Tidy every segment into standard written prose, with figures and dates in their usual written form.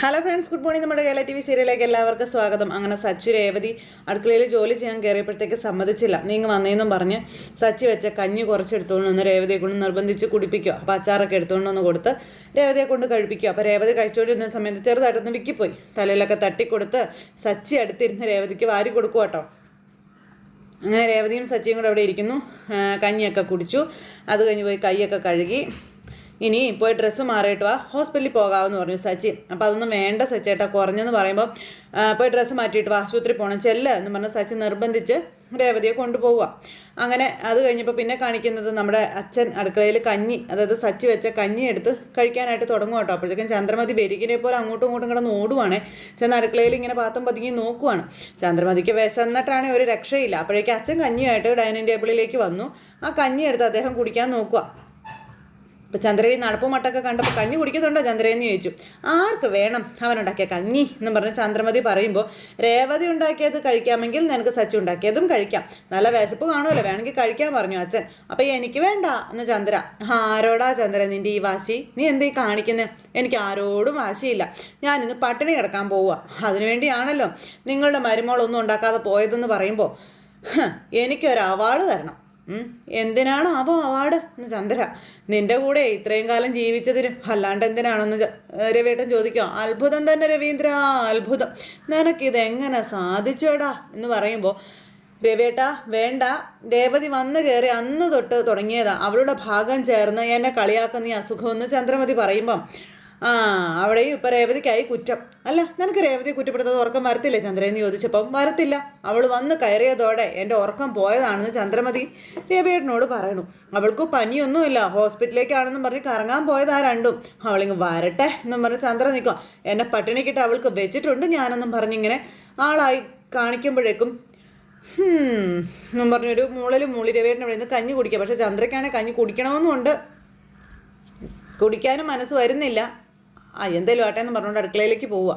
Hello friends, good morning. നമ്മുടെ Kerala TV സീരിയലിലേക്ക് എല്ലാവർക്കും സ്വാഗതം. അങ്ങനെ സച്ചി രേവതി അടുക്കളയിൽ ജോലി ചെയ്യാൻ കയറിയപ്പോഴത്തേക്ക് സമ്മതിച്ചില്ല. നീങ്ങ് വന്നേന്നും പറഞ്ഞ് സച്ചി വെച്ച കഞ്ഞി കുറച്ചെടുത്തുകൊണ്ട് വന്ന് രേവതിയെ കൊണ്ട് നിർബന്ധിച്ച് കുടിപ്പിക്കുക. അപ്പോൾ അച്ചാറൊക്കെ എടുത്തുകൊണ്ട് വന്ന് കൊടുത്ത് രേവതിയെ കൊണ്ട് കഴിപ്പിക്കുക. അപ്പോൾ രേവതി കഴിച്ചുകൊണ്ടിരുന്ന സമയത്ത് ചെറുതായിട്ടൊന്ന് വിക്കിപ്പോയി. തലയിലൊക്കെ തട്ടിക്കൊടുത്ത് സച്ചി അടുത്തിരുന്ന് രേവതിക്ക് വാരി കൊടുക്കുക കേട്ടോ. അങ്ങനെ രേവതിയും സച്ചിയും കൂടെ അവിടെ ഇരിക്കുന്നു. കഞ്ഞിയൊക്കെ കുടിച്ചു. അത് കഴിഞ്ഞ് പോയി കൈയൊക്കെ കഴുകി ഇനി പോയി ഡ്രസ്സ് മാറിയിട്ട് വാ, ഹോസ്പിറ്റലിൽ പോകാമെന്ന് പറഞ്ഞു സച്ചി. അപ്പോൾ അതൊന്നും വേണ്ട സച്ചേട്ടാ, കുറഞ്ഞെന്ന് പറയുമ്പോൾ പോയി ഡ്രസ്സ് മാറ്റിയിട്ട് വാ, ആശുപത്രി പോകണം, ചെല്ല് എന്ന് പറഞ്ഞ് സച്ചി നിർബന്ധിച്ച് രേവതിയെ കൊണ്ടുപോവുക. അങ്ങനെ അത് കഴിഞ്ഞപ്പോൾ പിന്നെ കാണിക്കുന്നത് നമ്മുടെ അച്ഛൻ അടുക്കളയിൽ കഞ്ഞി, അതായത് സച്ചി വെച്ച കഞ്ഞി എടുത്ത് കഴിക്കാനായിട്ട് തുടങ്ങും കേട്ടോ. അപ്പോഴത്തേക്കും ചന്ദ്രമതി ബെരിക്കിനെ പോലെ അങ്ങോട്ടും ഇങ്ങോട്ടും കിടന്ന് ഓടുവാണ്. ചെന്ന് അടുക്കളയിൽ ഇങ്ങനെ പാത്രം പതുങ്ങി നോക്കുവാണ്. ചന്ദ്രമതിക്ക് വിശന്നിട്ടാണെങ്കിൽ ഒരു രക്ഷയില്ല. അപ്പോഴേക്കും അച്ഛൻ കഞ്ഞിയായിട്ട് ഡൈനിങ് ടേബിളിലേക്ക് വന്നു. ആ കഞ്ഞി എടുത്ത് അദ്ദേഹം കുടിക്കാൻ നോക്കുക. അപ്പോൾ ചന്ദ്രയെ നടപ്പും മട്ടൊക്കെ കണ്ടപ്പോൾ കഞ്ഞി കുടിക്കുന്നുണ്ടോ ചന്ദ്രയെന്ന് ചോദിച്ചു. ആർക്ക് വേണം അവനുണ്ടാക്കിയ കഞ്ഞി എന്ന് പറഞ്ഞ് ചന്ദ്രമതി പറയുമ്പോൾ, രേവതി ഉണ്ടാക്കിയത് കഴിക്കാമെങ്കിൽ നിനക്ക് സച്ചി ഉണ്ടാക്കിയതും കഴിക്കാം, നല്ല വിശപ്പ് കാണുമല്ലോ, വേണമെങ്കിൽ കഴിക്കാൻ പറഞ്ഞു അച്ഛൻ. അപ്പോൾ എനിക്ക് വേണ്ട എന്ന് ചന്ദ്ര. ആരോടാ ചന്ദ്ര നിൻ്റെ ഈ വാശി? നീ എന്തേ കാണിക്കുന്നത്? എനിക്ക് ആരോടും വാശിയില്ല. ഞാനിന്ന് പട്ടിണി കിടക്കാൻ പോവുക. അതിനുവേണ്ടിയാണല്ലോ നിങ്ങളുടെ മരുമോളൊന്നും ഉണ്ടാക്കാതെ പോയതെന്ന് പറയുമ്പോൾ എനിക്കൊരു അവാർഡ് തരണം. എന്തിനാണ് അവാർഡ് എന്ന് ചന്ദ്ര. നിന്റെ കൂടെ ഇത്രയും കാലം ജീവിച്ചതിന്, അല്ലാണ്ട് എന്തിനാണെന്ന് രവിയേട്ടൻ ചോദിക്കുക. അത്ഭുതം തന്നെ രവീന്ദ്ര, അത്ഭുതം. നിനക്കിതെങ്ങനെ സാധിച്ചോടാ എന്ന് പറയുമ്പോൾ, രവിയേട്ടാ വേണ്ട, രേവതി വന്നു കയറി അന്ന് തൊട്ട് തുടങ്ങിയതാ അവളുടെ ഭാഗം ചേർന്ന് എന്നെ കളിയാക്കുന്ന ഈ അസുഖമെന്ന് ചന്ദ്രമതി പറയുമ്പം, അവിടെയും ഇപ്പം രേവതിക്കായി കുറ്റം. അല്ല, നിനക്ക് രേവതിയെ കുറ്റപ്പെടുത്തത് ഉറക്കം വരത്തില്ലേ ചന്ദ്രയെന്ന് ചോദിച്ചപ്പം, വരത്തില്ല, അവൾ വന്ന് കയറിയതോടെ എൻ്റെ ഉറക്കം പോയതാണെന്ന് ചന്ദ്രമതി രവിയേട്ടനോട് പറയണു. അവൾക്ക് പനിയൊന്നുമില്ല, ഹോസ്പിറ്റലിലേക്കാണെന്നും പറഞ്ഞ് കറങ്ങാൻ പോയതാ രണ്ടും. അവളിങ്ങ് വരട്ടെ എന്നും പറഞ്ഞ് ചന്ദ്ര നിൽക്കുക. എന്നെ പട്ടിണിക്കിട്ട് അവൾക്ക് വെച്ചിട്ടുണ്ട് ഞാനെന്നും പറഞ്ഞിങ്ങനെ ആളായി കാണിക്കുമ്പോഴേക്കും എന്നും പറഞ്ഞൊരു മൂളി രവിയേട്ടൻ അവിടെ നിന്ന് കഞ്ഞി കുടിക്കുക. പക്ഷേ ചന്ദ്രയ്ക്കാണെങ്കിൽ കഞ്ഞി കുടിക്കണമെന്നുണ്ട്, കുടിക്കാനും മനസ്സ് വരുന്നില്ല. എന്തേലും ആട്ടെ എന്ന് പറഞ്ഞുകൊണ്ട് അടുക്കളയിലേക്ക് പോവുക.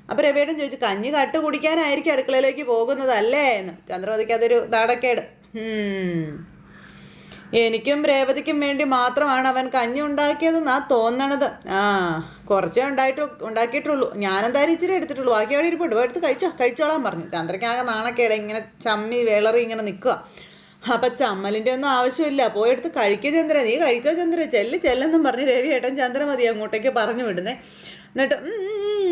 അപ്പോൾ രവിയേട്ടൻ ചോദിച്ചു, കഞ്ഞി കട്ട് കുടിക്കാനായിരിക്കും അടുക്കളയിലേക്ക് പോകുന്നതല്ലേ എന്ന്. ചന്ദ്രമതിക്ക് അതൊരു നാടക്കേട്. എനിക്കും രേവതിക്കും വേണ്ടി മാത്രമാണ് അവൻ കഞ്ഞി ഉണ്ടാക്കിയതെന്നാ തോന്നണത്. കുറച്ചേ ഉണ്ടാക്കിയിട്ടുള്ളൂ, ഞാനെന്തായാലും ഇച്ചിരി എടുത്തിട്ടുള്ളൂ, ബാക്കി അവിടെ ഇരിപ്പുണ്ട്, എടുത്ത് കഴിച്ചോളാൻ പറഞ്ഞു. ചന്ദ്രയ്ക്കാകെ നാണക്കേട്, ഇങ്ങനെ ചമ്മി വേളറി ഇങ്ങനെ നിൽക്കുക. അപ്പം ചമ്മലിൻ്റെ ഒന്നും ആവശ്യമില്ല, പോയെടുത്ത് കഴിക്കുക ചന്ദ്ര, നീ കഴിച്ചോ ചന്ദ്ര, ചെല്ലെന്നും പറഞ്ഞ് രവിയേട്ടൻ ചന്ദ്രമതി അങ്ങോട്ടേക്ക് പറഞ്ഞു വിടുന്നേ. എന്നിട്ട്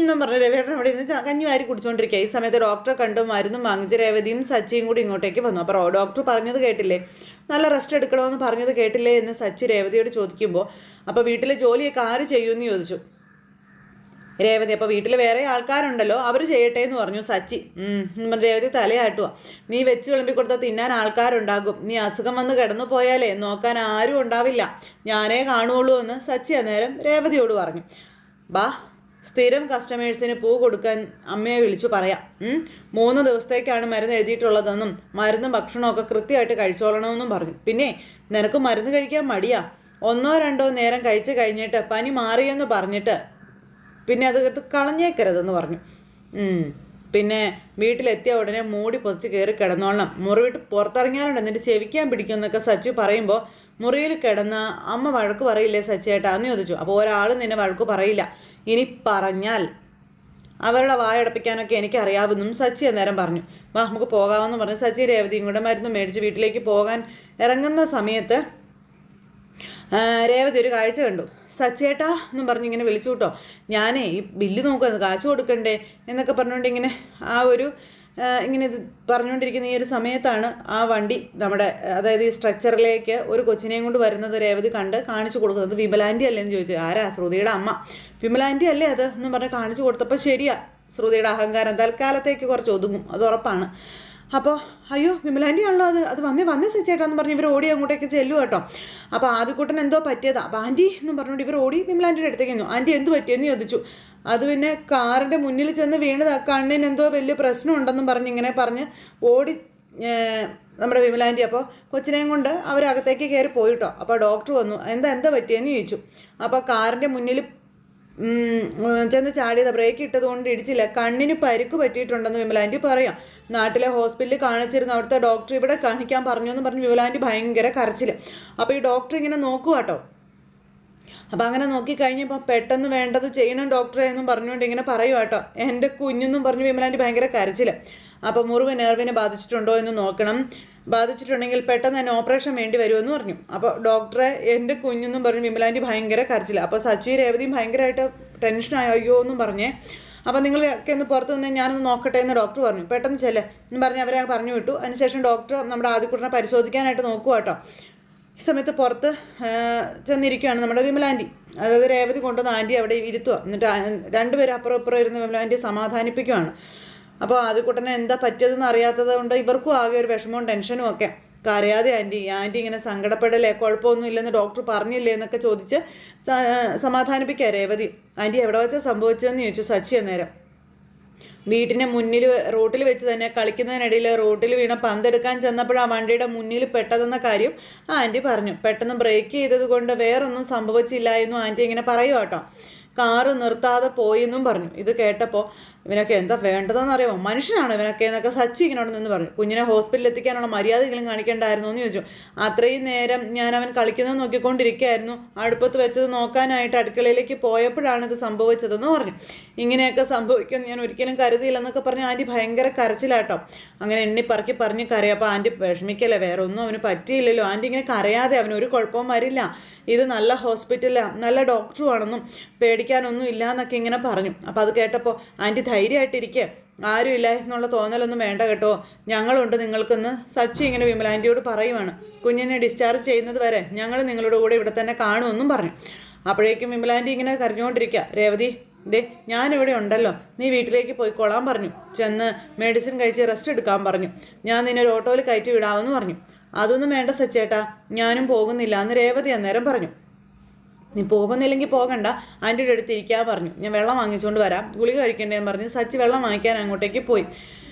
എന്നും പറഞ്ഞ് രവിയേട്ടൻ അവിടെ ഇരുന്ന് കഞ്ഞി വാരി കുടിച്ചുകൊണ്ടിരിക്കുക. ഈ സമയത്ത് ഡോക്ടറെ കണ്ടു മരുന്നും വാങ്ങിച്ച് രേവതിയും സച്ചിയും കൂടി ഇങ്ങോട്ടേക്ക് വന്നു. അപ്പോൾ ഡോക്ടർ പറഞ്ഞത് കേട്ടില്ലേ, നല്ല റെസ്റ്റ് എടുക്കണമെന്ന് പറഞ്ഞത് കേട്ടില്ലേ എന്ന് സച്ചി രേവതിയോട് ചോദിക്കുമ്പോൾ, അപ്പോൾ വീട്ടിലെ ജോലിയൊക്കെ ആര് ചെയ്യുമെന്ന് ചോദിച്ചു രേവതി. അപ്പോൾ വീട്ടിൽ വേറെ ആൾക്കാരുണ്ടല്ലോ, അവർ ചെയ്യട്ടെ എന്ന് പറഞ്ഞു സച്ചി. രേവതി തലയാട്ടുക. നീ വെച്ച് വിളമ്പി കൊടുത്താൽ തിന്നാൻ ആൾക്കാരുണ്ടാകും, നീ അസുഖം വന്ന് കിടന്നു പോയാലേ നോക്കാൻ ആരും ഉണ്ടാവില്ല, ഞാനേ കാണുള്ളൂ എന്ന് സച്ചി അന്നേരം രേവതിയോട് പറഞ്ഞു. ബാ, സ്ഥിരം കസ്റ്റമേഴ്സിന് പൂ കൊടുക്കാൻ അമ്മയെ വിളിച്ചു പറയാം. 3 ദിവസത്തേക്കാണ് മരുന്ന് എഴുതിയിട്ടുള്ളതെന്നും മരുന്നും ഭക്ഷണമൊക്കെ കൃത്യമായിട്ട് കഴിച്ചോളണമെന്നും പറഞ്ഞു. പിന്നെ നിനക്ക് മരുന്ന് കഴിക്കാൻ മടിയാ, 1 or 2 നേരം കഴിച്ച് കഴിഞ്ഞിട്ട് പനി മാറിയെന്ന് പറഞ്ഞിട്ട് പിന്നെ അത് എടുത്ത് കളഞ്ഞേക്കരുതെന്ന് പറഞ്ഞു. പിന്നെ വീട്ടിലെത്തിയ ഉടനെ മൂടി പൊതിച്ച് കയറി കിടന്നോളണം, മുറി വിട്ട് പുറത്തിറങ്ങിയാലുണ്ട് എന്നിട്ട് ചെവിക്കാൻ പിടിക്കുമെന്നൊക്കെ സച്ചി പറയുമ്പോൾ, മുറിയിൽ കിടന്ന് അമ്മ വഴക്ക് പറയില്ലേ സച്ചിയേട്ടാ എന്ന് ചോദിച്ചു. അപ്പോൾ ഒരാൾ നിന്നെ വഴക്ക് പറയില്ല, ഇനി പറഞ്ഞാൽ അവരുടെ വായടപ്പിക്കാനൊക്കെ എനിക്കറിയാവുന്നും സച്ചി അന്നേരം പറഞ്ഞു. വാ നമുക്ക് പോകാമെന്ന് പറഞ്ഞ് സച്ചി രേവതിയും കൂടെ മരുന്ന് മേടിച്ച് വീട്ടിലേക്ക് പോകാൻ ഇറങ്ങുന്ന സമയത്ത് രേവതി ഒരു കാഴ്ച കണ്ടു. സച്ചേട്ടാ എന്നും പറഞ്ഞ് ഇങ്ങനെ വിളിച്ചു കേട്ടോ. ഞാനേ ഈ ബില്ല് നോക്കുന്നത്, കാശ് കൊടുക്കണ്ടേ എന്നൊക്കെ പറഞ്ഞുകൊണ്ട് ഇങ്ങനെ ഇങ്ങനെ പറഞ്ഞുകൊണ്ടിരിക്കുന്ന ഈ ഒരു സമയത്താണ് ആ വണ്ടി നമ്മുടെ, അതായത് ഈ സ്ട്രെച്ചറിലേക്ക് ഒരു കൊച്ചിനെയും കൊണ്ട് വരുന്നത് രേവതി കണ്ട് കാണിച്ചു കൊടുക്കുന്നത്. വിമലാൻറ്റി അല്ലേ എന്ന് ചോദിച്ചു. ആരാ? ശ്രുതിയുടെ അമ്മ. വിമലാൻറ്റി അല്ലേ അത് എന്നും പറഞ്ഞ് കാണിച്ചു കൊടുത്തപ്പോൾ ശരിയാ, ശ്രുതിയുടെ അഹങ്കാരം തൽക്കാലത്തേക്ക് കുറച്ച് ഒതുങ്ങും, അത് ഉറപ്പാണ്. അപ്പോൾ അയ്യോ വിമലാൻറ്റി ആണല്ലോ അത് വന്നേ സച്ചേട്ടാന്ന് പറഞ്ഞ് ഇവർ ഓടി അങ്ങോട്ടേക്ക് ചെല്ലും കേട്ടോ. അപ്പോൾ ആദ്യക്കൂട്ടൻ എന്തോ പറ്റിയതാ. അപ്പോൾ ആൻറ്റി എന്നും പറഞ്ഞുകൊണ്ട് ഇവർ ഓടി വിമലാൻറ്റിയുടെ അടുത്തേക്ക് ചെന്നു. ആൻറ്റി എന്ത് പറ്റിയെന്ന് ചോദിച്ചു. അത് പിന്നെ കാറിൻ്റെ മുന്നിൽ ചെന്ന് വീണതാ, കണ്ണിന് എന്തോ വലിയ പ്രശ്നം ഉണ്ടെന്നും പറഞ്ഞ് ഓടി നമ്മുടെ വിമലാൻറ്റി. അപ്പോൾ കൊച്ചിനെയും കൊണ്ട് അവരകത്തേക്ക് കയറി പോയിട്ടോ. അപ്പോൾ ഡോക്ടർ വന്നു. എന്താ പറ്റിയെന്ന് ചോദിച്ചു. അപ്പോൾ കാറിൻ്റെ മുന്നിൽ ചെന്ന് ചാടിയത്, ബ്രേക്ക് ഇട്ടത് കൊണ്ട് ഇടിച്ചില്ല, കണ്ണിന് പരിക്ക് പറ്റിയിട്ടുണ്ടെന്ന് വിമലാൻറ്റി പറയാം. നാട്ടിലെ ഹോസ്പിറ്റലിൽ കാണിച്ചിരുന്ന അവിടുത്തെ ഡോക്ടർ ഇവിടെ കാണിക്കാൻ പറഞ്ഞു എന്ന് പറഞ്ഞ് വിമലാൻറ്റി ഭയങ്കര കരച്ചിൽ. അപ്പോൾ ഈ ഡോക്ടർ ഇങ്ങനെ നോക്കുക കേട്ടോ. അപ്പം അങ്ങനെ നോക്കിക്കഴിഞ്ഞപ്പോൾ പെട്ടെന്ന് വേണ്ടത് ചെയ്യണം ഡോക്ടറെ എന്നും പറഞ്ഞുകൊണ്ട് ഇങ്ങനെ പറയുക കേട്ടോ. എൻ്റെ കുഞ്ഞെന്നും പറഞ്ഞു വിമലാൻ്റി ഭയങ്കര കരച്ചിൽ. അപ്പോൾ മുറിവ് നെർവിനെ ബാധിച്ചിട്ടുണ്ടോ എന്ന് നോക്കണം, ബാധിച്ചിട്ടുണ്ടെങ്കിൽ പെട്ടെന്ന് തന്നെ ഓപ്പറേഷൻ വേണ്ടി വരുമെന്ന് പറഞ്ഞു. അപ്പോൾ ഡോക്ടറെ എൻ്റെ കുഞ്ഞെന്നും പറഞ്ഞു വിമലാൻ്റി ഭയങ്കര കരച്ചില്ല. അപ്പോൾ സച്ചി രേവതിയും ഭയങ്കരമായിട്ട് ടെൻഷനായോ അയ്യോ എന്നും പറഞ്ഞേ. അപ്പോൾ നിങ്ങളൊക്കെ ഒന്ന് പുറത്ത് നിന്ന് ഞാനൊന്ന് നോക്കട്ടെ എന്ന് ഡോക്ടർ പറഞ്ഞു. പെട്ടെന്ന് ചെല്ല് എന്ന് പറഞ്ഞ് അവരെ പറഞ്ഞു വിട്ടു. അതിനുശേഷം ഡോക്ടർ നമ്മുടെ ആദ്യക്കുട്ടനെ പരിശോധിക്കാനായിട്ട് നോക്കുക കേട്ടോ. ഈ സമയത്ത് പുറത്ത് ചെന്നിരിക്കുകയാണ് നമ്മുടെ വിമലാൻ്റി. അതായത് രേവതി കൊണ്ടുവന്ന് ആൻറ്റി അവിടെ ഇരുത്തുക. എന്നിട്ട് രണ്ടുപേരും അപ്പുറം ഇപ്പുറം ഇരുന്ന് വിമലാൻ്റിയെ സമാധാനിപ്പിക്കുകയാണ്. അപ്പോൾ ആദ്യക്കുട്ടനെ എന്താ പറ്റിയതെന്ന് അറിയാത്തത് കൊണ്ട് ഇവർക്കും ആകെ ഒരു വിഷമവും ടെൻഷനും ഒക്കെ. കരയാതെ ആൻറ്റി ഇങ്ങനെ സങ്കടപ്പെടലേ, കുഴപ്പമൊന്നും ഇല്ലെന്ന് ഡോക്ടർ പറഞ്ഞില്ലേ എന്നൊക്കെ ചോദിച്ച് സമാധാനിപ്പിക്കുക രേവതി. ആൻറ്റി എവിടെ വെച്ചാൽ സംഭവിച്ചതെന്ന് ചോദിച്ചു സച്ചി അന്നേരം. വീട്ടിൻ്റെ മുന്നിൽ റോട്ടിൽ വെച്ച് തന്നെ കളിക്കുന്നതിനിടയിൽ റോട്ടിൽ വീണ പന്തെടുക്കാൻ ചെന്നപ്പോൾ ആ വണ്ടിയുടെ മുന്നിൽ പെട്ടതെന്ന കാര്യം ആൻറ്റി പറഞ്ഞു. പെട്ടെന്ന് ബ്രേക്ക് ചെയ്തത് കൊണ്ട് വേറൊന്നും സംഭവിച്ചില്ല എന്നും ആൻറ്റി ഇങ്ങനെ പറയുക കേട്ടോ. കാറ് നിർത്താതെ പോയെന്നും പറഞ്ഞു. ഇത് കേട്ടപ്പോൾ ഇവനൊക്കെ എന്താ വേണ്ടതെന്ന് അറിയാമോ, മനുഷ്യനാണ് ഇവനൊക്കെ എന്നൊക്കെ സച്ചി ഇങ്ങനോട് നിന്ന് പറഞ്ഞു. കുഞ്ഞിനെ ഹോസ്പിറ്റലിൽ എത്തിക്കാനുള്ള മര്യാദയെങ്കിലും കാണിക്കേണ്ടായിരുന്നു എന്ന് ചോദിച്ചു. അത്രയും നേരം ഞാൻ അവൻ കളിക്കുന്നത് നോക്കിക്കൊണ്ടിരിക്കുകയായിരുന്നു, അടുപ്പത്ത് വെച്ചത് നോക്കാനായിട്ട് അടുക്കളയിലേക്ക് പോയപ്പോഴാണ് ഇത് സംഭവിച്ചതെന്ന് പറഞ്ഞു. ഇങ്ങനെയൊക്കെ സംഭവിക്കുമെന്ന് ഞാൻ ഒരിക്കലും കരുതിയില്ലെന്നൊക്കെ പറഞ്ഞ് ആൻറ്റി ഭയങ്കര കരച്ചിലാട്ടോ. അങ്ങനെ എണ്ണിപ്പറക്കി പറഞ്ഞ് കരയാം. അപ്പോൾ ആൻറ്റി വിഷമിക്കല്ലേ, വേറെ ഒന്നും അവന് പറ്റിയില്ലല്ലോ. ആൻറ്റി ഇങ്ങനെ കരയാതെ, അവനൊരു കുഴപ്പവും വരില്ല, ഇത് നല്ല ഹോസ്പിറ്റലാണ്, നല്ല ഡോക്ടറും ആണെന്നും പേടിക്കാനൊന്നും ഇല്ല എന്നൊക്കെ ഇങ്ങനെ പറഞ്ഞു. അപ്പോൾ അത് കേട്ടപ്പോൾ ആൻറ്റി ധൈര്യമായിട്ടിരിക്കുക, ആരും ഇല്ല എന്നുള്ള തോന്നലൊന്നും വേണ്ട കേട്ടോ, ഞങ്ങളുണ്ട് നിങ്ങൾക്കെന്ന് സച്ചി ഇങ്ങനെ വിമലാൻ്റിയോട് പറയുവാണ്. കുഞ്ഞിനെ ഡിസ്ചാർജ് ചെയ്യുന്നത് വരെ ഞങ്ങൾ നിങ്ങളുടെ കൂടെ ഇവിടെ തന്നെ കാണുമെന്നും പറഞ്ഞു. അപ്പോഴേക്കും വിമലാൻ്റി ഇങ്ങനെ കരഞ്ഞുകൊണ്ടിരിക്കുക. രേവതി ദേ ഞാനിവിടെ ഉണ്ടല്ലോ, നീ വീട്ടിലേക്ക് പോയിക്കോളാൻ പറഞ്ഞു, ചെന്ന് മെഡിസിൻ കഴിച്ച് റെസ്റ്റ് എടുക്കാൻ പറഞ്ഞു, ഞാൻ നിന്നെ ഒരു ഓട്ടോയിൽ കയറ്റി വിടാമെന്ന് പറഞ്ഞു. അതൊന്നും വേണ്ട സച്ചേട്ടാ, ഞാനും പോകുന്നില്ല എന്ന് രേവതി അന്നേരം പറഞ്ഞു. നീ പോകുന്നില്ലെങ്കിൽ പോകണ്ട, ആൻറ്റിയുടെ അടുത്ത് ഇരിക്കാൻ പറഞ്ഞു, ഞാൻ വെള്ളം വാങ്ങിച്ചുകൊണ്ട് വരാം, ഗുളിക കഴിക്കേണ്ടതെന്ന് പറഞ്ഞ് സച്ചി വെള്ളം വാങ്ങിക്കാൻ അങ്ങോട്ടേക്ക് പോയി.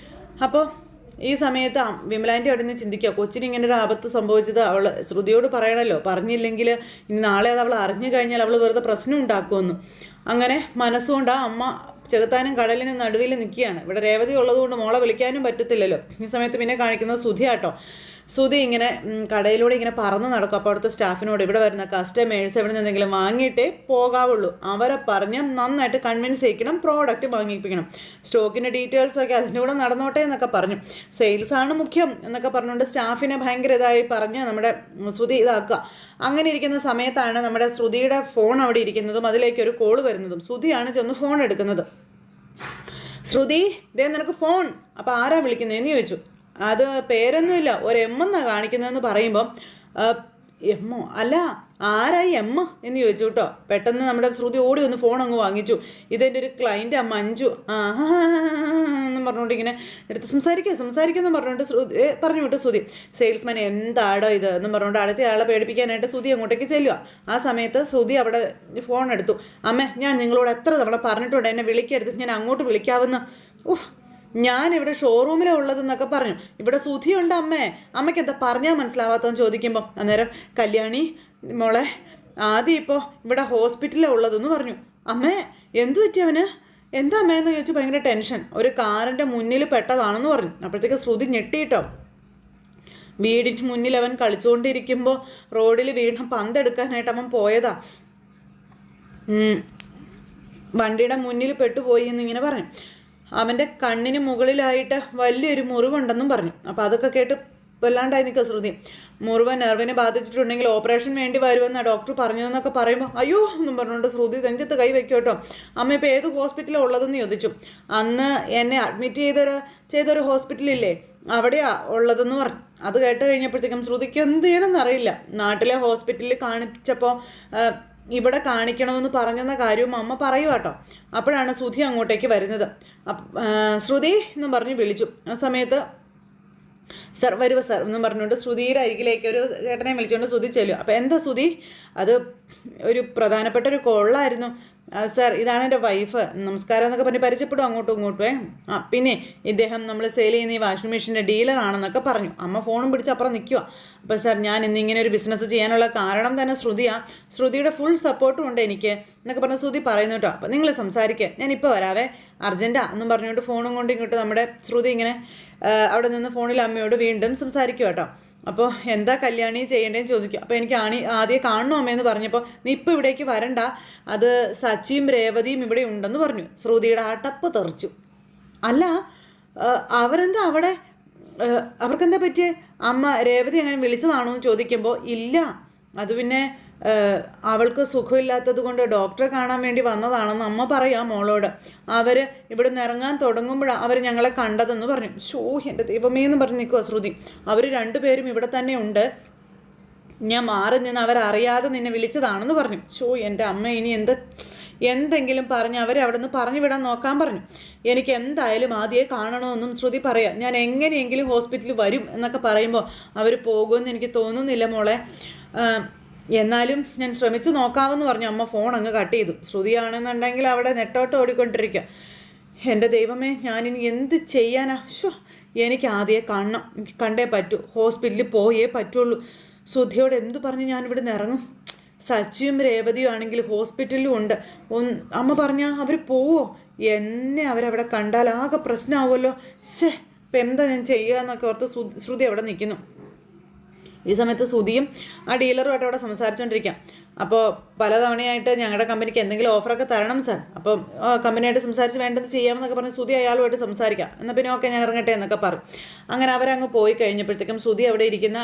അപ്പോൾ ഈ സമയത്ത് വിമലാൻ്റി അവിടെ നിന്ന് ചിന്തിക്കുക, കൊച്ചിന് ഇങ്ങനെ ഒരു ആപത്ത് സംഭവിച്ചത് അവൾ ശ്രുതിയോട് പറയണമല്ലോ, പറഞ്ഞില്ലെങ്കിൽ ഇനി നാളെ അത് അവൾ അറിഞ്ഞു കഴിഞ്ഞാൽ അവൾ വെറുതെ പ്രശ്നം ഉണ്ടാക്കുമെന്ന്. അങ്ങനെ മനസ്സുകൊണ്ട് ആ അമ്മ ചെകുത്താനും കടലിനും നടുവിൽ നിൽക്കുകയാണ്. ഇവിടെ രേവതി ഉള്ളതുകൊണ്ട് മോളെ വിളിക്കാനും പറ്റത്തില്ലല്ലോ. ഈ സമയത്ത് പിന്നെ കാണിക്കുന്നത് സുധിയാട്ടോ. സുധി ഇങ്ങനെ കടയിലൂടെ ഇങ്ങനെ പറന്ന് നടക്കും. അപ്പോൾ അവിടുത്തെ സ്റ്റാഫിനോട് ഇവിടെ വരുന്ന കസ്റ്റമേഴ്സ് എവിടെ നിന്നെങ്കിലും വാങ്ങിയിട്ടേ പോകാവുള്ളൂ, അവരെ പറഞ്ഞ് നന്നായിട്ട് കൺവിൻസ് ചെയ്യിക്കണം, പ്രോഡക്റ്റ് വാങ്ങിപ്പിക്കണം, സ്റ്റോക്കിൻ്റെ ഡീറ്റെയിൽസൊക്കെ അതിൻ്റെ കൂടെ നടന്നോട്ടെ എന്നൊക്കെ പറഞ്ഞു. സെയിൽസാണ് മുഖ്യം എന്നൊക്കെ പറഞ്ഞുകൊണ്ട് സ്റ്റാഫിനെ ഭയങ്കര ഇതായി പറഞ്ഞ് നമ്മുടെ ശ്രുതി ഇതാക്കുക. അങ്ങനെ ഇരിക്കുന്ന സമയത്താണ് നമ്മുടെ ശ്രുതിയുടെ ഫോൺ അവിടെ ഇരിക്കുന്നതും അതിലേക്ക് ഒരു കോള് വരുന്നതും. ശ്രുതിയാണ് ചെന്ന് ഫോൺ എടുക്കുന്നത്. ശ്രുതി ദേ നിനക്ക് ഫോൺ. അപ്പോൾ ആരാ വിളിക്കുന്നതെന്ന് ചോദിച്ചു. അത് പേരൊന്നുമില്ല, ഒരു എം എന്നാണ് കാണിക്കുന്നതെന്ന് പറയുമ്പം എമ്മോ അല്ല ആരായി എമ്മ എന്ന് ചോദിച്ചു കേട്ടോ. പെട്ടെന്ന് നമ്മുടെ ശ്രുതി ഓടി വന്ന് ഫോൺ അങ്ങ് വാങ്ങിച്ചു. ഇതെൻ്റെ ഒരു ക്ലൈൻറ്റ് മഞ്ജു എന്നും പറഞ്ഞുകൊണ്ട് ഇങ്ങനെ എടുത്ത് സംസാരിക്കാമെന്ന് പറഞ്ഞുകൊണ്ട് പറഞ്ഞു വിട്ടു ശ്രുതി. സെയിൽസ്മാൻ എന്താടോ ഇത് എന്നും പറഞ്ഞുകൊണ്ട് അടുത്ത ആളെ പേടിപ്പിക്കാനായിട്ട് ശ്രുതി അങ്ങോട്ടേക്ക് ചെല്ലുക. ആ സമയത്ത് ശ്രുതി അവിടെ ഫോൺ എടുത്തു. അമ്മേ ഞാൻ നിങ്ങളോട് എത്ര തവണ പറഞ്ഞിട്ടുണ്ട് എന്നെ വിളിക്കരുത്, ഞാൻ അങ്ങോട്ട് വിളിക്കാവുന്ന ഞാനിവിടെ ഷോറൂമിലാണ് ഉള്ളതെന്നൊക്കെ പറഞ്ഞു. ഇവിടെ സുധിയുണ്ട് അമ്മയ്ക്ക് എന്താ പറഞ്ഞാൽ മനസ്സിലാവാത്തതെന്ന് ചോദിക്കുമ്പോൾ അന്നേരം കല്യാണി മോളെ ആദ്യം ഇപ്പോൾ ഇവിടെ ഹോസ്പിറ്റലിലാണ് ഉള്ളതെന്ന് പറഞ്ഞു. അമ്മേ എന്തു പറ്റി അവന്, എന്താ അമ്മയെന്ന് ചോദിച്ചു. ഭയങ്കര ടെൻഷൻ, ഒരു കാറിൻ്റെ മുന്നിൽ പെട്ടതാണെന്ന് പറഞ്ഞു. അപ്പോഴത്തേക്ക് ശ്രുതി ഞെട്ടിയിട്ടോ. വീടിന് മുന്നിൽ അവൻ കളിച്ചുകൊണ്ടിരിക്കുമ്പോൾ റോഡിൽ വീണ പന്തെടുക്കാനായിട്ട് അവൻ പോയതാ, വണ്ടിയുടെ മുന്നിൽ പെട്ടുപോയി എന്നിങ്ങനെ പറഞ്ഞു. അവൻ്റെ കണ്ണിന് മുകളിലായിട്ട് വലിയൊരു മുറിവുണ്ടെന്നും പറഞ്ഞു. അപ്പോൾ അതൊക്കെ കേട്ട് വല്ലാണ്ടായി നിൽക്കുക ശ്രുതി. മുറിവ് നെർവിനെ ബാധിച്ചിട്ടുണ്ടെങ്കിൽ ഓപ്പറേഷൻ വേണ്ടി വരുമെന്നാണ് ഡോക്ടർ പറഞ്ഞതെന്നൊക്കെ പറയുമ്പോൾ അയ്യോ എന്നും പറഞ്ഞുകൊണ്ട് ശ്രുതി നെഞ്ചത്ത് കൈ വെക്കും കേട്ടോ. അമ്മ ഇപ്പോൾ ഏത് ഹോസ്പിറ്റലാണ് ഉള്ളതെന്ന് ചോദിച്ചു. അന്ന് എന്നെ അഡ്മിറ്റ് ചെയ്തൊരു ഹോസ്പിറ്റലില്ലേ അവിടെയാണ് ഉള്ളതെന്ന് പറഞ്ഞു. അത് കേട്ട് കഴിഞ്ഞപ്പോഴത്തേക്കും ശ്രുതിക്ക് എന്ത് ചെയ്യണമെന്ന് അറിയില്ല. നാട്ടിലെ ഹോസ്പിറ്റലിൽ കാണിച്ചപ്പോൾ ഇവിടെ കാണിക്കണമെന്ന് പറഞ്ഞെന്ന കാര്യവും അമ്മ പറയുക കേട്ടോ. അപ്പോഴാണ് ശ്രുതി അങ്ങോട്ടേക്ക് വരുന്നത്. ശ്രുതി എന്നും പറഞ്ഞ് വിളിച്ചു. ആ സമയത്ത് സർ വരുവ സർ എന്നും പറഞ്ഞുകൊണ്ട് ശ്രുതിയുടെ അരികിലേക്ക് ഒരു ചേട്ടനെ വിളിച്ചുകൊണ്ട് ശ്രുതി ചെല്ലും. അപ്പോൾ എന്താ ശ്രുതി, അത് ഒരു പ്രധാനപ്പെട്ട ഒരു കോളായിരുന്നു സർ, ഇതാണ് എൻ്റെ വൈഫ്, നമസ്കാരം എന്നൊക്കെ പറഞ്ഞ് പരിചയപ്പെടും അങ്ങോട്ടും ഇങ്ങോട്ടും. പിന്നെ ഇദ്ദേഹം നമ്മൾ സെയിൽ ചെയ്യുന്ന ഈ വാഷിംഗ് മെഷീൻ്റെ ഡീലറാണെന്നൊക്കെ പറഞ്ഞു. അമ്മ ഫോണും പിടിച്ച് അപ്പുറം നിൽക്കുക. അപ്പോൾ സാർ ഞാൻ ഇന്നിങ്ങനെ ഒരു ബിസിനസ് ചെയ്യാനുള്ള കാരണം തന്നെ ശ്രുതിയുടെ ഫുൾ സപ്പോർട്ടും ഉണ്ട് എനിക്ക് എന്നൊക്കെ പറഞ്ഞ് ശ്രുതി പറയുന്നു കേട്ടോ. അപ്പോൾ നിങ്ങൾ സംസാരിക്കുക, ഞാനിപ്പോൾ വരാവേ, അർജൻറ്റാ എന്നും പറഞ്ഞുകൊണ്ട് ഫോണും കൊണ്ട് ഇങ്ങോട്ട് നമ്മുടെ ശ്രുതി ഇങ്ങനെ അവിടെ നിന്ന് ഫോണിൽ അമ്മയോട് വീണ്ടും സംസാരിക്കുക കേട്ടോ. അപ്പോൾ എന്താ കല്യാണി ചെയ്യേണ്ടതെന്ന് ചോദിക്കും. അപ്പോൾ എനിക്ക് ആദ്യം കാണണോ അമ്മയെന്ന് പറഞ്ഞപ്പോൾ നീ ഇപ്പോൾ ഇവിടേക്ക് വരണ്ട, അത് സച്ചിയും രേവതിയും ഇവിടെ ഉണ്ടെന്ന് പറഞ്ഞു. ശ്രുതിയുടെ അടപ്പ് തെറിച്ചു. അല്ല അവരെന്താ അവിടെ, അവർക്കെന്താ പറ്റിയേ? അമ്മ രേവതി അങ്ങനെ വിളിച്ചതാണോ എന്ന് ചോദിക്കുമ്പോൾ ഇല്ല, അത് പിന്നെ അവൾക്ക് സുഖമില്ലാത്തത് കൊണ്ട് ഡോക്ടറെ കാണാൻ വേണ്ടി വന്നതാണെന്ന് അമ്മ പറയാം മോളോട്. അവർ ഇവിടെ നിന്ന് ഇറങ്ങാൻ തുടങ്ങുമ്പോഴാണ് അവർ ഞങ്ങളെ കണ്ടതെന്ന് പറഞ്ഞു. ഷോ എൻ്റെ ദൈവമേ എന്ന് പറഞ്ഞ് നിൽക്കുക ശ്രുതി. അവർ രണ്ടുപേരും ഇവിടെ തന്നെ ഉണ്ട്, ഞാൻ മാറി നിന്ന് അവരറിയാതെ നിന്നെ വിളിച്ചതാണെന്ന് പറഞ്ഞു. ഷോ എൻ്റെ അമ്മ, ഇനി എന്തെങ്കിലും പറഞ്ഞ് അവരെ അവിടെ നിന്ന് പറഞ്ഞു വിടാൻ നോക്കാൻ പറഞ്ഞു. എനിക്ക് എന്തായാലും ആദ്യമേ കാണണമെന്നും ശ്രുതി പറയാം. ഞാൻ എങ്ങനെയെങ്കിലും ഹോസ്പിറ്റലിൽ വരും എന്നൊക്കെ പറയുമ്പോൾ അവർ പോകുമെന്ന് എനിക്ക് തോന്നുന്നില്ല മോളെ, എന്നാലും ഞാൻ ശ്രമിച്ചു നോക്കാമെന്ന് പറഞ്ഞു. അമ്മ ഫോൺ അങ്ങ് കട്ട് ചെയ്തു. ശ്രുതിയാണെന്നുണ്ടെങ്കിൽ അവിടെ നെട്ടോട്ട് ഓടിക്കൊണ്ടിരിക്കുക. എൻ്റെ ദൈവമേ, ഞാനിനി എന്ത് ചെയ്യാനാ? എനിക്ക് ആദ്യമേ കാണണം, എനിക്ക് കണ്ടേ പറ്റൂ, ഹോസ്പിറ്റലിൽ പോയേ പറ്റുള്ളൂ. ശ്രുതിയോട് എന്തു പറഞ്ഞ് ഞാനിവിടെ നിന്ന് ഇറങ്ങും? സച്ചിയും രേവതിയും ആണെങ്കിൽ ഹോസ്പിറ്റലിലും ഉണ്ട്. അമ്മ പറഞ്ഞാൽ അവർ പോവോ? എന്നെ അവരവിടെ കണ്ടാൽ ആകെ പ്രശ്നമാവുമല്ലോ. ഇപ്പം എന്താ ഞാൻ ചെയ്യുക എന്നൊക്കെ ഓർത്ത് ശ്രുതി അവിടെ നിൽക്കുന്നു. ഈ സമയത്ത് ശ്രുതിയും ആ ഡീലറുമായിട്ട് അവിടെ സംസാരിച്ചുകൊണ്ടിരിക്കാം. അപ്പോൾ പലതവണയായിട്ട് ഞങ്ങളുടെ കമ്പനിക്ക് എന്തെങ്കിലും ഓഫറൊക്കെ തരണം സാർ, അപ്പം കമ്പനിയായിട്ട് സംസാരിച്ച് വേണ്ടത് ചെയ്യാമെന്നൊക്കെ പറഞ്ഞ് ശ്രുതി അയാളുമായിട്ട് സംസാരിക്കാം. എന്നാൽ പിന്നെ ഓക്കെ ഞാൻ ഇറങ്ങട്ടെ എന്നൊക്കെ പറഞ്ഞു. അങ്ങനെ അവരങ്ങ് പോയി കഴിഞ്ഞപ്പോഴത്തേക്കും ശ്രുതി അവിടെ ഇരിക്കുന്ന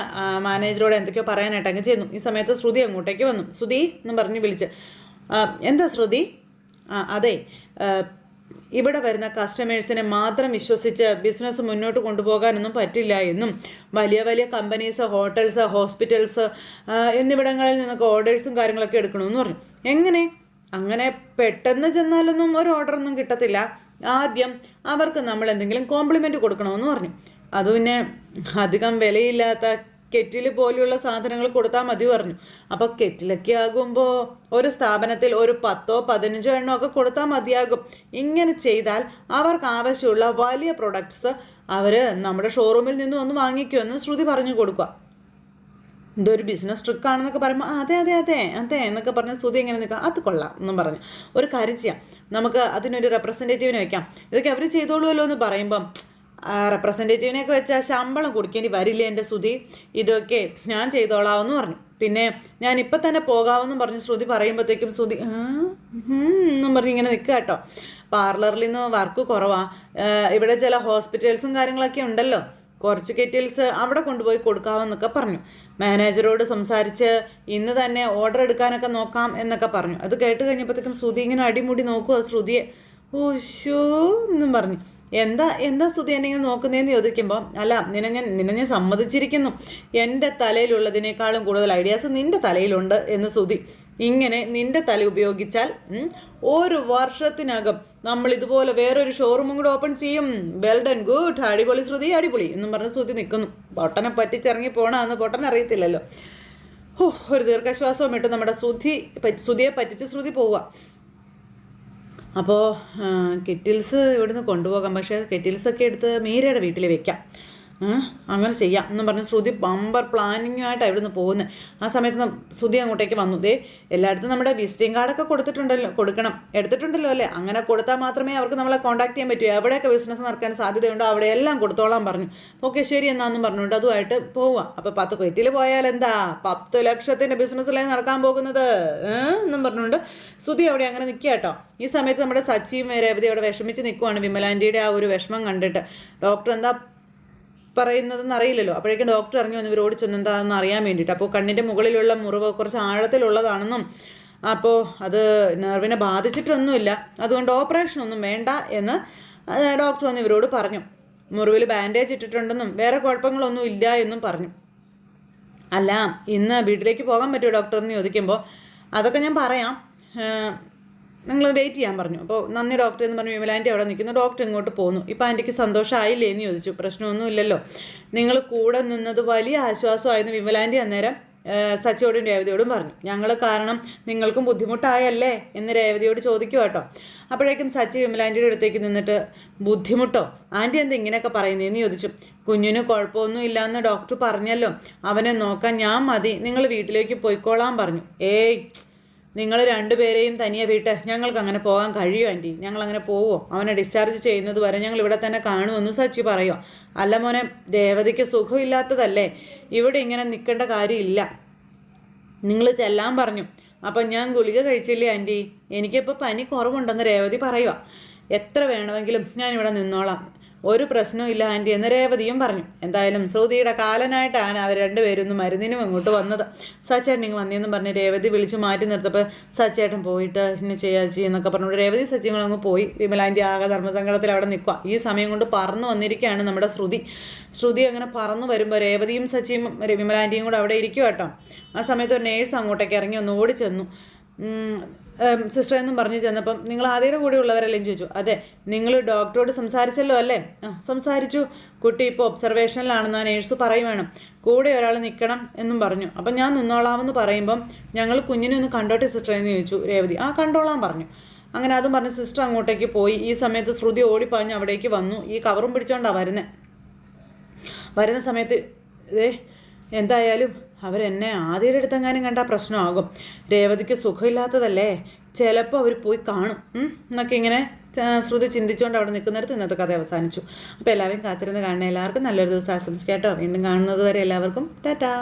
മാനേജറോട് എന്തൊക്കെയോ പറയാനായിട്ട് അങ്ങ് ചെയ്യുന്നു. ഈ സമയത്ത് ശ്രുതി അങ്ങോട്ടേക്ക് വന്നു. ശ്രുതി എന്നും പറഞ്ഞ് വിളിച്ച്, എന്താ ശ്രുതി? അതെ, ഇവിടെ വരുന്ന കസ്റ്റമേഴ്സിനെ മാത്രം വിശ്വസിച്ച് ബിസിനസ് മുന്നോട്ട് കൊണ്ടുപോകാനൊന്നും പറ്റില്ല എന്നും വലിയ വലിയ കമ്പനീസ്, ഹോട്ടൽസ്, ഹോസ്പിറ്റൽസ് എന്നിവിടങ്ങളിൽ നിന്നൊക്കെ ഓർഡേഴ്സും കാര്യങ്ങളൊക്കെ എടുക്കണമെന്ന് പറഞ്ഞു. എങ്ങനെ? അങ്ങനെ പെട്ടെന്ന് ചെന്നാലൊന്നും ഒരു ഓർഡറൊന്നും കിട്ടത്തില്ല. ആദ്യം അവർക്ക് നമ്മൾ എന്തെങ്കിലും കോംപ്ലിമെൻറ്റ് കൊടുക്കണമെന്ന് പറഞ്ഞു. അത് പിന്നെ അധികം വിലയില്ലാത്ത കെറ്റിൽ പോലെയുള്ള സാധനങ്ങൾ കൊടുത്താൽ മതി പറഞ്ഞു. അപ്പോൾ കെറ്റിലൊക്കെ ആകുമ്പോൾ ഒരു സ്ഥാപനത്തിൽ ഒരു 10-15 എണ്ണോ ഒക്കെ കൊടുത്താൽ മതിയാകും. ഇങ്ങനെ ചെയ്താൽ അവർക്ക് ആവശ്യമുള്ള വലിയ പ്രൊഡക്ട്സ് അവർ നമ്മുടെ ഷോറൂമിൽ നിന്ന് വന്ന് വാങ്ങിക്കുമെന്ന് ശ്രുതി പറഞ്ഞു കൊടുക്കുക. ഇതൊരു ബിസിനസ് ട്രിക്കാണെന്നൊക്കെ പറയുമ്പോൾ അതെ അതെ അതെ അതെ എന്നൊക്കെ പറഞ്ഞ് ശ്രുതി ഇങ്ങനെ നിൽക്കാം. അത് കൊള്ളാം എന്നും പറഞ്ഞു. ഒരു കാര്യം ചെയ്യാം, നമുക്ക് അതിനൊരു റെപ്രസെൻറ്റേറ്റീവിനെ വയ്ക്കാം, ഇതൊക്കെ അവർ ചെയ്തോളുമല്ലോ എന്ന് പറയുമ്പം റെപ്രസെൻറ്റേറ്റീവിനെയൊക്കെ വെച്ചാൽ ശമ്പളം കൊടുക്കേണ്ടി വരില്ല എൻ്റെ ശ്രുതി, ഇതൊക്കെ ഞാൻ ചെയ്തോളാമെന്ന് പറഞ്ഞു. പിന്നെ ഞാൻ ഇപ്പം തന്നെ പോകാമെന്നും പറഞ്ഞ് ശ്രുതി പറയുമ്പോഴത്തേക്കും ശ്രുതി എന്നും പറഞ്ഞ് ഇങ്ങനെ നിൽക്കുക കേട്ടോ. പാർലറിൽ നിന്ന് വർക്ക് കുറവാണ്, ഇവിടെ ചില ഹോസ്പിറ്റൽസും കാര്യങ്ങളൊക്കെ ഉണ്ടല്ലോ, കുറച്ച് കെറ്റിൽസ് അവിടെ കൊണ്ടുപോയി കൊടുക്കാമെന്നൊക്കെ പറഞ്ഞു. മാനേജറോട് സംസാരിച്ച് ഇന്ന് തന്നെ ഓർഡർ എടുക്കാനൊക്കെ നോക്കാം എന്നൊക്കെ പറഞ്ഞു. അത് കേട്ട് കഴിഞ്ഞപ്പോഴത്തേക്കും ശ്രുതി ഇങ്ങനെ അടിമുടി നോക്കുക ശ്രുതിയെ. ഓശോ എന്നും പറഞ്ഞു. എന്താ ശ്രുതി എന്നെ ഇങ്ങനെ നോക്കുന്നതെന്ന് ചോദിക്കുമ്പോൾ, അല്ല നിന്നെ ഞാൻ സമ്മതിച്ചിരിക്കുന്നു, എൻ്റെ തലയിലുള്ളതിനേക്കാളും കൂടുതൽ ഐഡിയാസ് നിൻ്റെ തലയിലുണ്ട് എന്ന് ശ്രുതി. ഇങ്ങനെ നിൻ്റെ തല ഉപയോഗിച്ചാൽ 1 വർഷത്തിനകം നമ്മൾ ഇതുപോലെ വേറൊരു ഷോറൂമും കൂടെ ഓപ്പൺ ചെയ്യും. വെൽ ഡൺ, ഗുഡ്, അടിപൊളി ശ്രുതി, അടിപൊളി എന്നും പറഞ്ഞ് ശ്രുതി നിൽക്കുന്നു. പൊട്ടനെ പറ്റിച്ചിറങ്ങി പോകണമെന്ന് പൊട്ടനെ അറിയത്തില്ലല്ലോ. ഒരു ദീർഘശ്വാസവും ഇട്ട് നമ്മുടെ ശ്രുതിയെ പറ്റിച്ച് ശ്രുതി പോവുക. അപ്പോൾ കെറ്റിൽസ് ഇവിടുന്ന് കൊണ്ടുപോകാം, പക്ഷേ കെറ്റിൽസൊക്കെ എടുത്ത് മീരയുടെ വീട്ടിൽ വെക്കാം, അങ്ങനെ ചെയ്യാം എന്നും പറഞ്ഞ് ശ്രുതി ബമ്പർ പ്ലാനിങ്ങുമായിട്ടാണ് ഇവിടുന്ന് പോകുന്നത്. ആ സമയത്ത് ശ്രുതി അങ്ങോട്ടേക്ക് വന്നു. എല്ലായിടത്തും നമ്മുടെ വിസിറ്റിംഗ് കാർഡൊക്കെ എടുത്തിട്ടുണ്ടല്ലോ അല്ലേ? അങ്ങനെ കൊടുത്താൽ മാത്രമേ അവർക്ക് നമ്മളെ കോൺടാക്ട് ചെയ്യാൻ പറ്റൂ. എവിടെയൊക്കെ ബിസിനസ് നടക്കാൻ സാധ്യതയുണ്ടോ അവിടെയെല്ലാം കൊടുത്തോളാൻ പറഞ്ഞു. ഓക്കെ ശരി എന്നാന്നും പറഞ്ഞുകൊണ്ട് അതുമായിട്ട് പോവുക. അപ്പോൾ 10 കെറ്റിൽ പോയാൽ എന്താ, 10 ലക്ഷത്തിൻ്റെ ബിസിനസ്സിലേ നടക്കാൻ പോകുന്നത് എന്നും പറഞ്ഞുകൊണ്ട് ശ്രുതി അവിടെ അങ്ങനെ നിൽക്കുക കേട്ടോ. ഈ സമയത്ത് നമ്മുടെ സച്ചിയും രേവതി അവിടെ വിഷമിച്ച് നിൽക്കുവാണ്. വിമലാൻ്റിയുടെ ആ ഒരു വിഷമം കണ്ടിട്ട്. ഡോക്ടർ എന്താ പറയുന്നതെന്ന് അറിയില്ലല്ലോ. അപ്പോഴേക്കും ഡോക്ടർ ഇറങ്ങി വന്ന് ഇവരോട് ചെന്നെന്താണെന്ന് അറിയാൻ വേണ്ടിയിട്ട്. അപ്പോൾ കണ്ണിൻ്റെ മുകളിലുള്ള മുറിവ് കുറച്ച് ആഴത്തിലുള്ളതാണെന്നും അപ്പോൾ അത് നെർവിനെ ബാധിച്ചിട്ടൊന്നുമില്ല, അതുകൊണ്ട് ഓപ്പറേഷനൊന്നും വേണ്ട എന്ന് ഡോക്ടർ വന്ന് ഇവരോട് പറഞ്ഞു. മുറിവിൽ ബാൻഡേജ് ഇട്ടിട്ടുണ്ടെന്നും വേറെ കുഴപ്പങ്ങളൊന്നും ഇല്ല എന്നും പറഞ്ഞു. അല്ല ഇന്ന് വീട്ടിലേക്ക് പോകാൻ പറ്റുമോ ഡോക്ടർ എന്ന് ചോദിക്കുമ്പോൾ അതൊക്കെ ഞാൻ പറയാം, നിങ്ങൾ വെയിറ്റ് ചെയ്യാൻ പറഞ്ഞു. അപ്പോൾ നന്ദി ഡോക്ടർ എന്ന് പറഞ്ഞു വിമലാൻ്റി അവിടെ നിൽക്കുന്നു. ഡോക്ടർ ഇങ്ങോട്ട് പോന്നു. ഇപ്പം ആൻറ്റിക്ക് സന്തോഷമായില്ലേ എന്ന് ചോദിച്ചു. പ്രശ്നമൊന്നും ഇല്ലല്ലോ, നിങ്ങൾ കൂടെ നിന്നത് വലിയ ആശ്വാസമായിരുന്നു വിമലാൻ്റി അന്നേരം സച്ചിയോടും രേവതിയോടും പറഞ്ഞു. ഞങ്ങൾ കാരണം നിങ്ങൾക്കും ബുദ്ധിമുട്ടായല്ലേ എന്ന് രേവതിയോട് ചോദിക്കുക കേട്ടോ. അപ്പോഴേക്കും സച്ചി വിമലാൻ്റിയുടെ അടുത്തേക്ക് നിന്നിട്ട് ബുദ്ധിമുട്ടോ ആൻറ്റി എന്താ ഇങ്ങനെയൊക്കെ പറയുന്നതെന്ന് ചോദിച്ചു. കുഞ്ഞിന് കുഴപ്പമൊന്നും ഇല്ലയെന്ന് ഡോക്ടർ പറഞ്ഞല്ലോ, അവനെ നോക്കാൻ ഞാൻ മതി, നിങ്ങൾ വീട്ടിലേക്ക് പോയിക്കോളാൻ പറഞ്ഞു. നിങ്ങൾ രണ്ടുപേരെയും തനിയെ വിട്ട് ഞങ്ങൾക്ക് അങ്ങനെ പോകാൻ കഴിയുമോ ആൻറ്റി? ഞങ്ങൾ അങ്ങനെ പോവോ? അവനെ ഡിസ്ചാർജ് ചെയ്യുന്നത് വരെ ഞങ്ങൾ ഇവിടെ തന്നെ കാണുമെന്ന് സച്ചി പറയുമോ? അല്ല മോനെ, രേവതിക്ക് സുഖമില്ലാത്തതല്ലേ, ഇവിടെ ഇങ്ങനെ നിൽക്കേണ്ട കാര്യമില്ല. നിങ്ങൾ ചെല്ലാൻ പറഞ്ഞു. അപ്പം ഞാൻ ഗുളിക കഴിച്ചില്ലേ ആൻറ്റി? എനിക്കിപ്പോൾ പനി കുറവുണ്ടെന്ന് രേവതി പറയുക. എത്ര വേണമെങ്കിലും ഞാനിവിടെ നിന്നോളാം, ഒരു പ്രശ്നവും ഇല്ല ആൻറ്റി എന്ന് രേവതിയും പറഞ്ഞു. എന്തായാലും ശ്രുതിയുടെ കാലനായിട്ടാണ് അവർ രണ്ടുപേരും ഒന്ന് മരുന്നിനും ഇങ്ങോട്ട് വന്നത്. സച്ചേട്ടൻ ഇങ്ങ് വന്നിയെന്നും പറഞ്ഞ് രേവതി വിളിച്ചു മാറ്റി നിർത്തപ്പോൾ സച്ചേട്ടൻ പോയിട്ട് ഇന്ന് ചെയ്യാച്ചി എന്നൊക്കെ പറഞ്ഞു രേവതി സച്ചിങ്ങളും അങ്ങ് പോയി. വിമലാൻ്റെ ആകെ ധർമ്മസങ്കടത്തിൽ അവിടെ നിൽക്കുക. ഈ സമയം കൊണ്ട് പറന്നു വന്നിരിക്കുകയാണ് നമ്മുടെ ശ്രുതി അങ്ങനെ പറന്നു വരുമ്പോൾ രേവതിയും സച്ചിയും വിമലാൻ്റെയും കൂടെ അവിടെ ഇരിക്കുക കേട്ടോ. ആ സമയത്ത് ഒരു നേഴ്സ് അങ്ങോട്ടേക്ക് ഇറങ്ങി ഒന്ന് ഓടി ചെന്നു. സിസ്റ്റർ എന്നും പറഞ്ഞു ചെന്നപ്പം നിങ്ങൾ ആദ്യയുടെ കൂടെ ഉള്ളവരല്ലേന്ന് ചോദിച്ചു. അതെ, നിങ്ങൾ ഡോക്ടറോട് സംസാരിച്ചല്ലോ അല്ലേ? സംസാരിച്ചു. കുട്ടി ഇപ്പോൾ ഒബ്സർവേഷനിലാണെന്ന് ആ നേഴ്സ് പറയുവാണ്. കൂടെ ഒരാൾ നിൽക്കണം എന്നും പറഞ്ഞു. അപ്പം ഞാൻ നിന്നോളാമെന്ന് പറയുമ്പം ഞങ്ങൾ കുഞ്ഞിനെ ഒന്ന് കണ്ടോട്ടെ സിസ്റ്റർ എന്ന് ചോദിച്ചു രേവതി. കണ്ടോളാൻ പറഞ്ഞു. അങ്ങനെ അതും പറഞ്ഞ് സിസ്റ്റർ അങ്ങോട്ടേക്ക് പോയി. ഈ സമയത്ത് ശ്രുതി ഓടിപ്പാഞ്ഞ് അവിടേക്ക് വന്നു. ഈ കവറും പിടിച്ചോണ്ടാണ് വരുന്ന സമയത്ത് എന്തായാലും അവരെന്നെ ആദ്യയുടെ അടുത്തെങ്ങാനും കണ്ടാൽ പ്രശ്നമാകും. രേവതിക്ക് സുഖമില്ലാത്തതല്ലേ, ചിലപ്പോൾ അവർ പോയി കാണും എന്നൊക്കെ ഇങ്ങനെ ശ്രുതി ചിന്തിച്ചുകൊണ്ട് അവിടെ നിൽക്കുന്നിടത്ത് ഇന്നത്തെ കഥ അവസാനിച്ചു. അപ്പോൾ എല്ലാവരും കാത്തിരുന്ന് കാണുന്ന എല്ലാവർക്കും നല്ലൊരു ദിവസം ആശംസിക്കാം കേട്ടോ. വീണ്ടും കാണുന്നത് വരെ എല്ലാവർക്കും ടാറ്റാ.